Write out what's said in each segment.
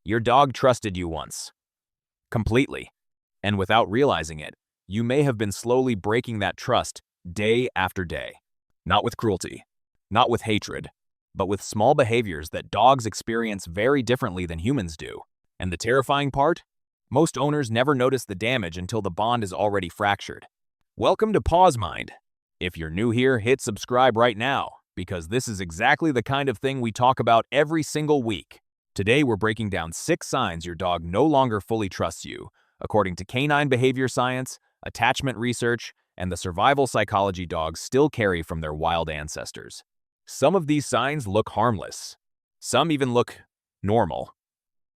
Your dog trusted you once, completely, and without realizing it, you may have been slowly breaking that trust day after day. Not with cruelty, not with hatred, but with small behaviors that dogs experience very differently than humans do. And the terrifying part? Most owners never notice the damage until the bond is already fractured. Welcome to Pawsmind. If you're new here, hit subscribe right now, because this is exactly the kind of thing we talk about every single week. Today, we're breaking down 6 signs your dog no longer fully trusts you, according to canine behavior science, attachment research, and the survival psychology dogs still carry from their wild ancestors. Some of these signs look harmless. Some even look normal.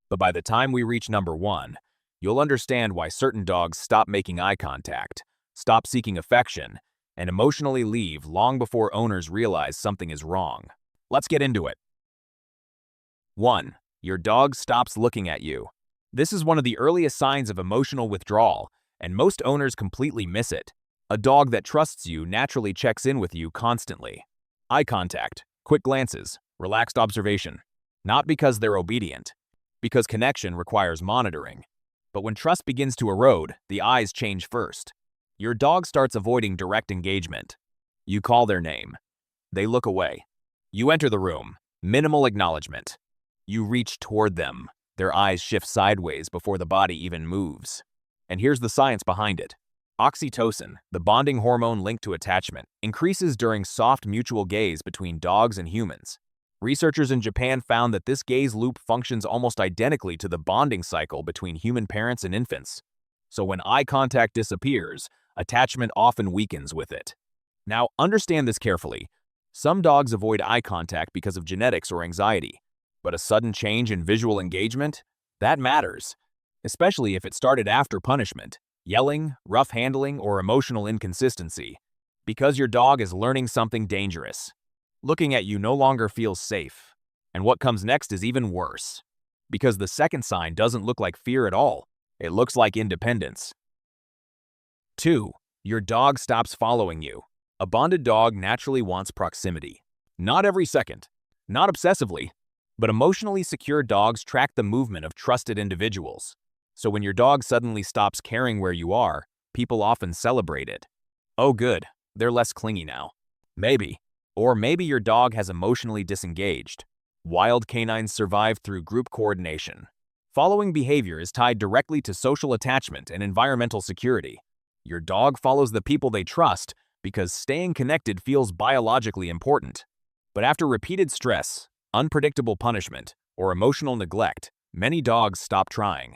But by the time we reach number 1, you'll understand why certain dogs stop making eye contact, stop seeking affection, and emotionally leave long before owners realize something is wrong. Let's get into it. 1. Your dog stops looking at you. This is one of the earliest signs of emotional withdrawal, and most owners completely miss it. A dog that trusts you naturally checks in with you constantly. Eye contact, quick glances, relaxed observation. Not because they're obedient, because connection requires monitoring. But when trust begins to erode, the eyes change first. Your dog starts avoiding direct engagement. You call their name. They look away. You enter the room. Minimal acknowledgement. You reach toward them. Their eyes shift sideways before the body even moves. And here's the science behind it. Oxytocin, the bonding hormone linked to attachment, increases during soft mutual gaze between dogs and humans. Researchers in Japan found that this gaze loop functions almost identically to the bonding cycle between human parents and infants. So when eye contact disappears, attachment often weakens with it. Now, understand this carefully. Some dogs avoid eye contact because of genetics or anxiety. But a sudden change in visual engagement? That matters, especially if it started after punishment, yelling, rough handling, or emotional inconsistency. Because your dog is learning something dangerous. Looking at you no longer feels safe. And what comes next is even worse. Because the second sign doesn't look like fear at all. It looks like independence. 2. Your dog stops following you. A bonded dog naturally wants proximity. Not every second, not obsessively, but emotionally secure dogs track the movement of trusted individuals. So when your dog suddenly stops caring where you are, people often celebrate it. Oh good, they're less clingy now. Maybe. Or maybe your dog has emotionally disengaged. Wild canines survive through group coordination. Following behavior is tied directly to social attachment and environmental security. Your dog follows the people they trust because staying connected feels biologically important. But after repeated stress, unpredictable punishment, or emotional neglect, many dogs stop trying.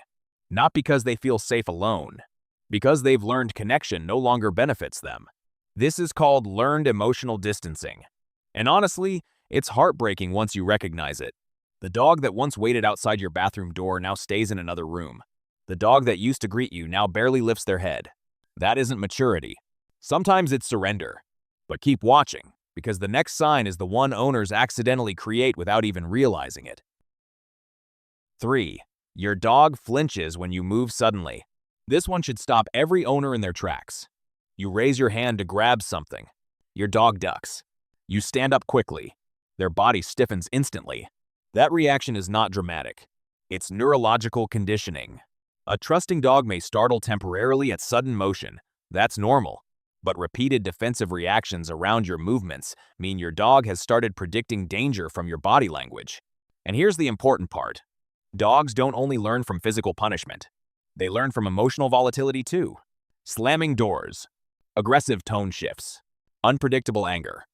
Not because they feel safe alone, because they've learned connection no longer benefits them. This is called learned emotional distancing. And honestly, it's heartbreaking once you recognize it. The dog that once waited outside your bathroom door now stays in another room. The dog that used to greet you now barely lifts their head. That isn't maturity. Sometimes it's surrender. But keep watching, because the next sign is the one owners accidentally create without even realizing it. 3. Your dog flinches when you move suddenly. This one should stop every owner in their tracks. You raise your hand to grab something. Your dog ducks. You stand up quickly. Their body stiffens instantly. That reaction is not dramatic. It's neurological conditioning. A trusting dog may startle temporarily at sudden motion. That's normal. But repeated defensive reactions around your movements mean your dog has started predicting danger from your body language. And here's the important part. Dogs don't only learn from physical punishment. They learn from emotional volatility too. Slamming doors, aggressive tone shifts, unpredictable anger,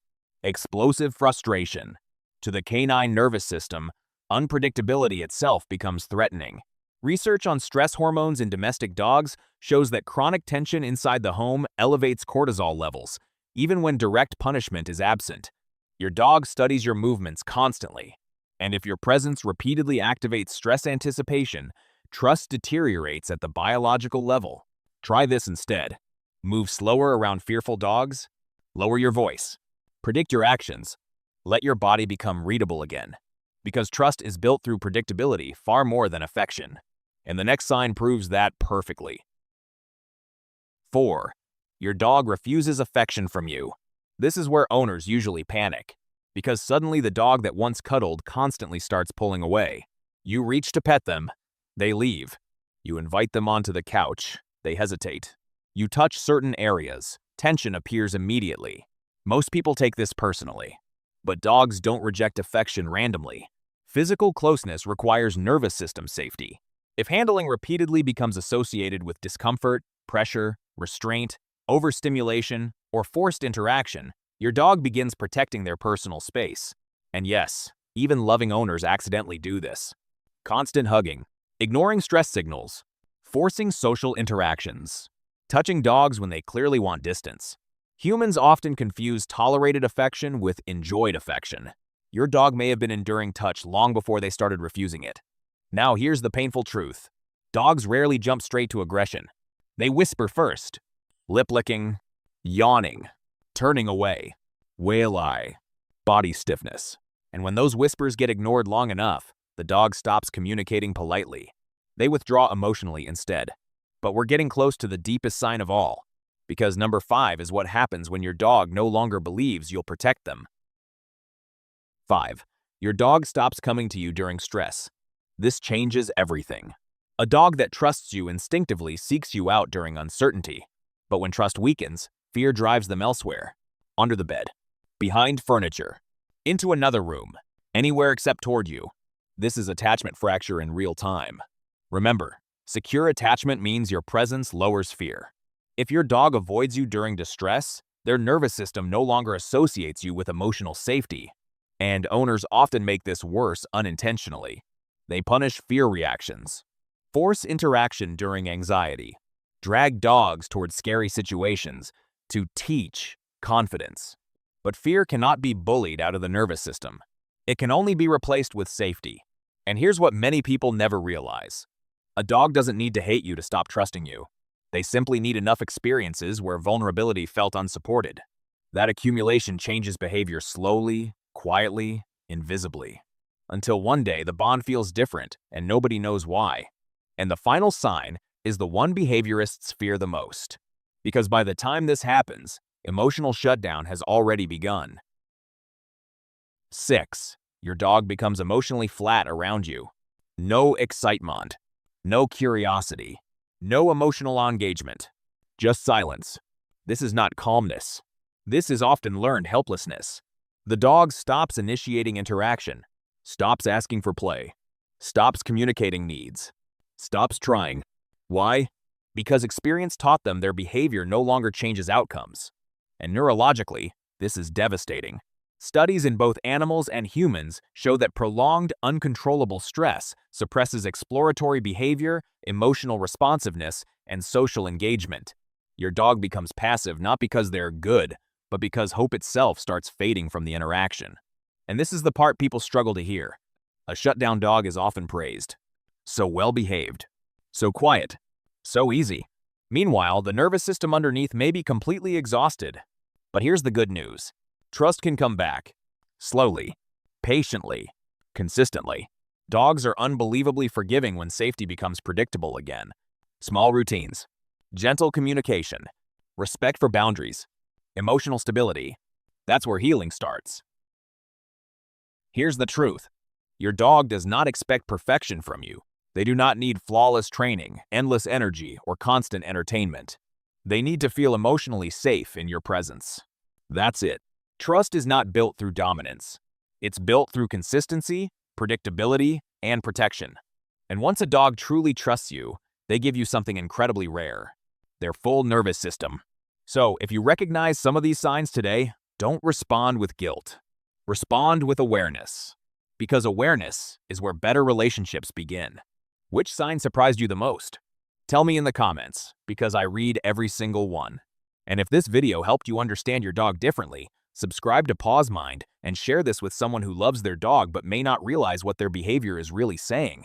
explosive frustration. To the canine nervous system, unpredictability itself becomes threatening. Research on stress hormones in domestic dogs shows that chronic tension inside the home elevates cortisol levels, even when direct punishment is absent. Your dog studies your movements constantly, and if your presence repeatedly activates stress anticipation, trust deteriorates at the biological level. Try this instead. Move slower around fearful dogs. Lower your voice. Predict your actions. Let your body become readable again. Because trust is built through predictability far more than affection. And the next sign proves that perfectly. 4. Your dog refuses affection from you. This is where owners usually panic, because suddenly the dog that once cuddled constantly starts pulling away. You reach to pet them, they leave. You invite them onto the couch, they hesitate. You touch certain areas, tension appears immediately. Most people take this personally. But dogs don't reject affection randomly. Physical closeness requires nervous system safety. If handling repeatedly becomes associated with discomfort, pressure, restraint, overstimulation, or forced interaction, your dog begins protecting their personal space. And yes, even loving owners accidentally do this. Constant hugging, ignoring stress signals, forcing social interactions, touching dogs when they clearly want distance. Humans often confuse tolerated affection with enjoyed affection. Your dog may have been enduring touch long before they started refusing it. Now here's the painful truth. Dogs rarely jump straight to aggression. They whisper first. Lip licking, yawning, turning away, whale eye, body stiffness. And when those whispers get ignored long enough, the dog stops communicating politely. They withdraw emotionally instead. But we're getting close to the deepest sign of all. Because number 5 is what happens when your dog no longer believes you'll protect them. 5. Your dog stops coming to you during stress. This changes everything. A dog that trusts you instinctively seeks you out during uncertainty. But when trust weakens, fear drives them elsewhere. Under the bed, behind furniture, into another room, anywhere except toward you. This is attachment fracture in real time. Remember, secure attachment means your presence lowers fear. If your dog avoids you during distress, their nervous system no longer associates you with emotional safety. And owners often make this worse unintentionally. They punish fear reactions, force interaction during anxiety, drag dogs toward scary situations to teach confidence. But fear cannot be bullied out of the nervous system. It can only be replaced with safety. And here's what many people never realize. A dog doesn't need to hate you to stop trusting you. They simply need enough experiences where vulnerability felt unsupported. That accumulation changes behavior slowly, quietly, invisibly. Until one day the bond feels different and nobody knows why. And the final sign is the one behaviorists fear the most. Because by the time this happens, emotional shutdown has already begun. 6. Your dog becomes emotionally flat around you. No excitement, no curiosity, no emotional engagement, just silence. This is not calmness. This is often learned helplessness. The dog stops initiating interaction, stops asking for play, stops communicating needs, stops trying. Why? Because experience taught them their behavior no longer changes outcomes. And neurologically, this is devastating. Studies in both animals and humans show that prolonged, uncontrollable stress suppresses exploratory behavior, emotional responsiveness, and social engagement. Your dog becomes passive not because they're good, but because hope itself starts fading from the interaction. And this is the part people struggle to hear. A shutdown dog is often praised. So well-behaved, so quiet, so easy. Meanwhile, the nervous system underneath may be completely exhausted. But here's the good news. Trust can come back. Slowly, patiently, consistently. Dogs are unbelievably forgiving when safety becomes predictable again. Small routines, gentle communication, respect for boundaries, emotional stability. That's where healing starts. Here's the truth. Your dog does not expect perfection from you. They do not need flawless training, endless energy, or constant entertainment. They need to feel emotionally safe in your presence. That's it. Trust is not built through dominance. It's built through consistency, predictability, and protection. And once a dog truly trusts you, they give you something incredibly rare, their full nervous system. So, if you recognize some of these signs today, don't respond with guilt. Respond with awareness. Because awareness is where better relationships begin. Which sign surprised you the most? Tell me in the comments, because I read every single one. And if this video helped you understand your dog differently, subscribe to Pawsmind and share this with someone who loves their dog but may not realize what their behavior is really saying.